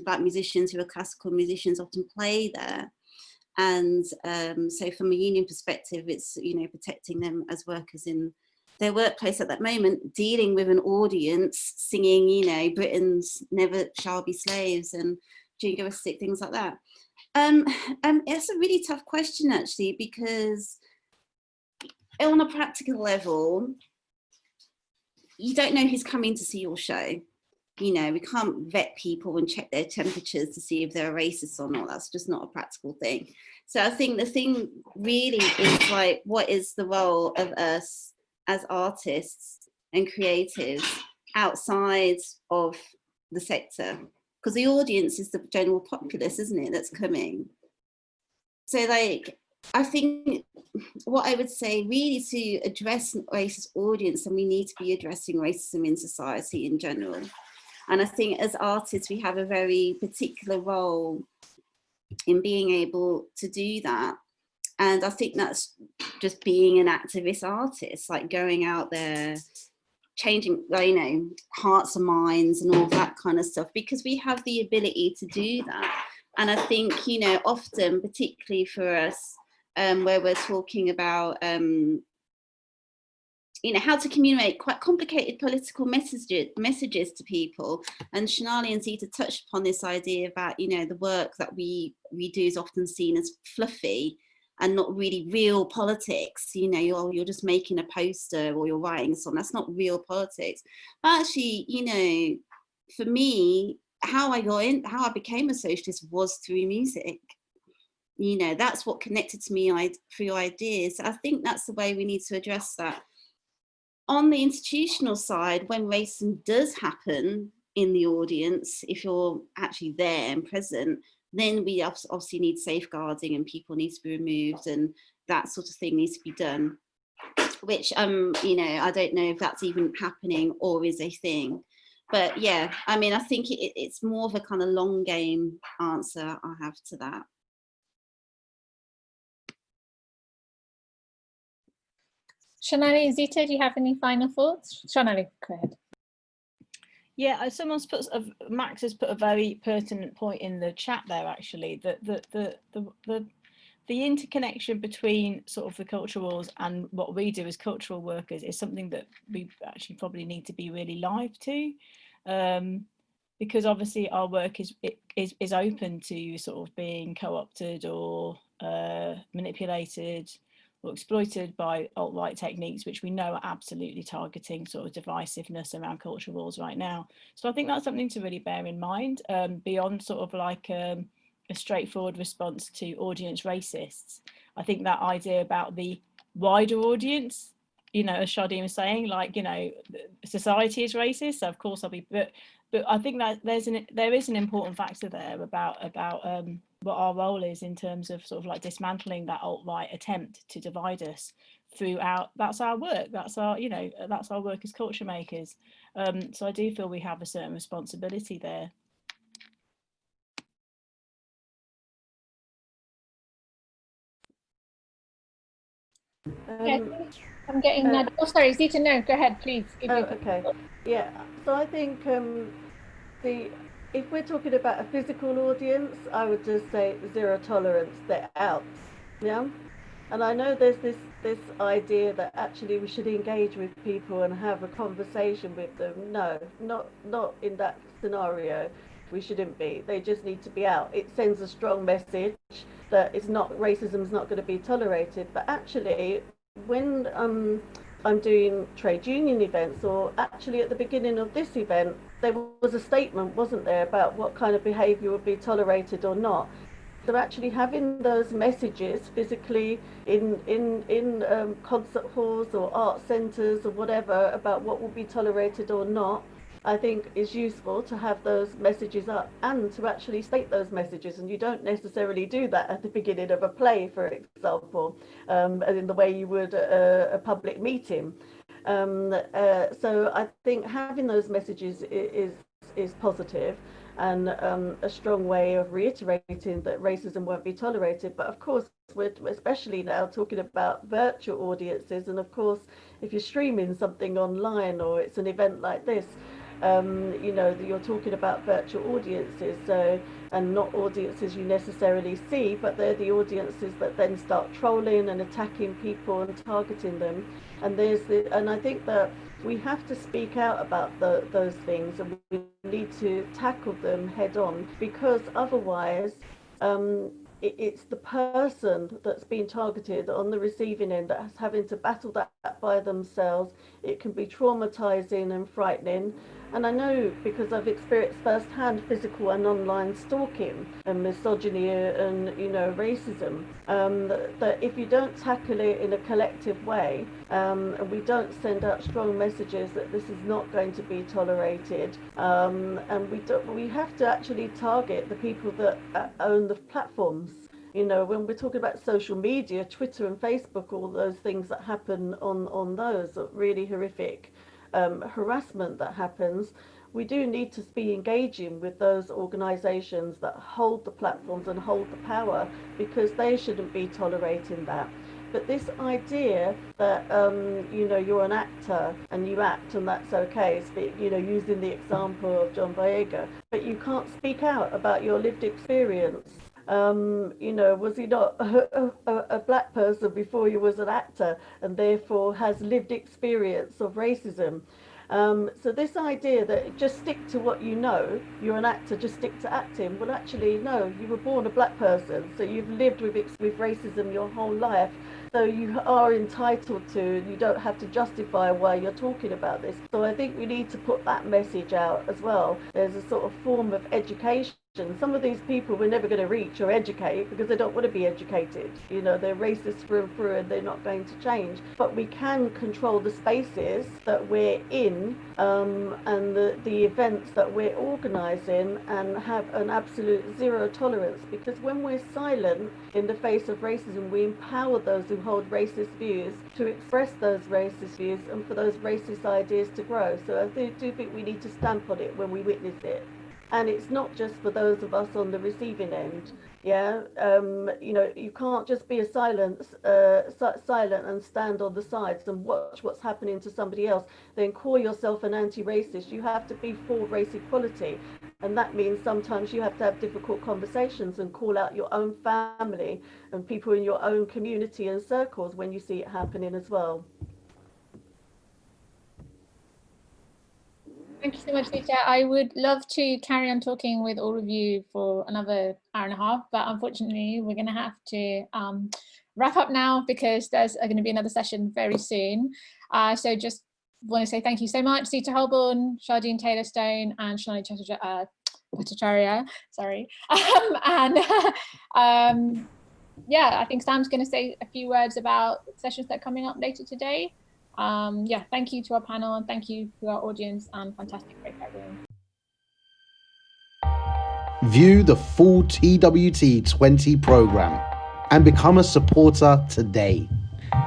black musicians who are classical musicians often play there. And so from a union perspective, it's, protecting them as workers in their workplace at that moment, dealing with an audience singing, Britons never shall be slaves and jingoistic things like that. It's a really tough question, actually, because on a practical level, you don't know who's coming to see your show. We can't vet people and check their temperatures to see if they're racist or not. That's just not a practical thing. So I think the thing really is like, what is the role of us as artists and creatives outside of the sector? Because the audience is the general populace, isn't it, that's coming. So I think what I would say, really, to address racist audience, and we need to be addressing racism in society in general. And I think as artists, we have a very particular role in being able to do that. And I think that's just being an activist artist, like going out there, changing, hearts and minds and all that kind of stuff, because we have the ability to do that. And I think, you know, often, particularly for us, where we're talking about, you know, how to communicate quite complicated political messages to people. And Sonali and Zita touched upon this idea about, you know, the work that we do is often seen as fluffy and not really real politics. You know, you're just making a poster or you're writing a song. That's not real politics. But actually, you know, for me, how I became a socialist was through music. You know, that's what connected to me through ideas. I think that's the way we need to address that. On the institutional side, when racism does happen in the audience, if you're actually there and present, then we obviously need safeguarding and people need to be removed and that sort of thing needs to be done, which, you know, I don't know if that's even happening or is a thing. But yeah, I mean, I think it's more of a kind of long game answer I have to that. Sonali, Zita, do you have any final thoughts? Sonali, go ahead. Yeah, someone's put, Max has put a very pertinent point in the chat there, actually, that the interconnection between sort of the culture wars and what we do as cultural workers is something that we actually probably need to be really live to, because obviously our work is open to sort of being co-opted or manipulated or exploited by alt-right techniques, which we know are absolutely targeting sort of divisiveness around culture wars right now. So I think that's something to really bear in mind, beyond sort of like a straightforward response to audience racists. I think that idea about the wider audience, you know, as Chardine was saying, like, you know, society is racist, so of course I'll be, but I think that there is an important factor there about what our role is in terms of sort of like dismantling that alt-right attempt to divide us throughout. That's our work, that's our, you know, that's our work as culture makers. So I do feel we have a certain responsibility there. I'm getting that. Oh, sorry, Zita, no, go ahead, please. Okay. Yeah, so I think if we're talking about a physical audience, I would just say zero tolerance, they're out. Yeah. And I know there's this idea that actually we should engage with people and have a conversation with them. No, not in that scenario. We shouldn't be. They just need to be out. It sends a strong message that it's not, racism is not going to be tolerated. But actually, when I'm doing trade union events, or actually at the beginning of this event, there was a statement, wasn't there, about what kind of behaviour would be tolerated or not. So actually having those messages physically in concert halls or art centres or whatever about what will be tolerated or not, I think is useful to have those messages up and to actually state those messages. And you don't necessarily do that at the beginning of a play, for example, in the way you would a public meeting. So I think having those messages is positive and a strong way of reiterating that racism won't be tolerated. But of course, we're especially now talking about virtual audiences, and of course, if you're streaming something online or it's an event like this, you know, you're talking about virtual audiences, so, and not audiences you necessarily see, but they're the audiences that then start trolling and attacking people and targeting them. And and I think that we have to speak out about those things, and we need to tackle them head on, because otherwise it's the person that's being targeted on the receiving end that's having to battle that by themselves. It can be traumatizing and frightening. And I know, because I've experienced firsthand physical and online stalking and misogyny and, you know, racism, that if you don't tackle it in a collective way, and we don't send out strong messages that this is not going to be tolerated, and we have to actually target the people that own the platforms. You know, when we're talking about social media, Twitter and Facebook, all those things that happen on those are really horrific. Harassment that happens, we do need to be engaging with those organisations that hold the platforms and hold the power, because they shouldn't be tolerating that. But this idea that, you're an actor and you act and that's okay, using the example of John Boyega, but you can't speak out about your lived experience. Was he not a black person before he was an actor and therefore has lived experience of racism? So this idea that just stick to what you know, you're an actor, just stick to acting. Well, actually, no, you were born a black person, so you've lived with racism your whole life. So you are entitled to, you don't have to justify why you're talking about this. So I think we need to put that message out as well. There's a sort of form of education. Some of these people we're never going to reach or educate because they don't want to be educated. They're racist through and through and they're not going to change. But we can control the spaces that we're in and the events that we're organising and have an absolute zero tolerance, because when we're silent in the face of racism, we empower those who hold racist views to express those racist views and for those racist ideas to grow. So I do think we need to stamp on it when we witness it. And it's not just for those of us on the receiving end. You can't just be silent and stand on the sides and watch what's happening to somebody else, then call yourself an anti-racist. You have to be for race equality. And that means sometimes you have to have difficult conversations and call out your own family and people in your own community and circles when you see it happening as well. Thank you so much, Zita. I would love to carry on talking with all of you for another hour and a half, but unfortunately we're going to have to wrap up now because there's going to be another session very soon. So just want to say thank you so much, Zita Holbourne, Chardine Taylor-Stone and Sonali Bhattacharya, sorry. Yeah, I think Sam's going to say a few words about sessions that are coming up later today. Thank you to our panel and thank you to our audience and fantastic breakout room. View the full TWT20 programme and become a supporter today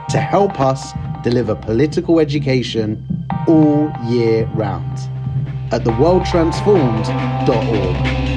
to help us deliver political education all year round at theworldtransformed.org.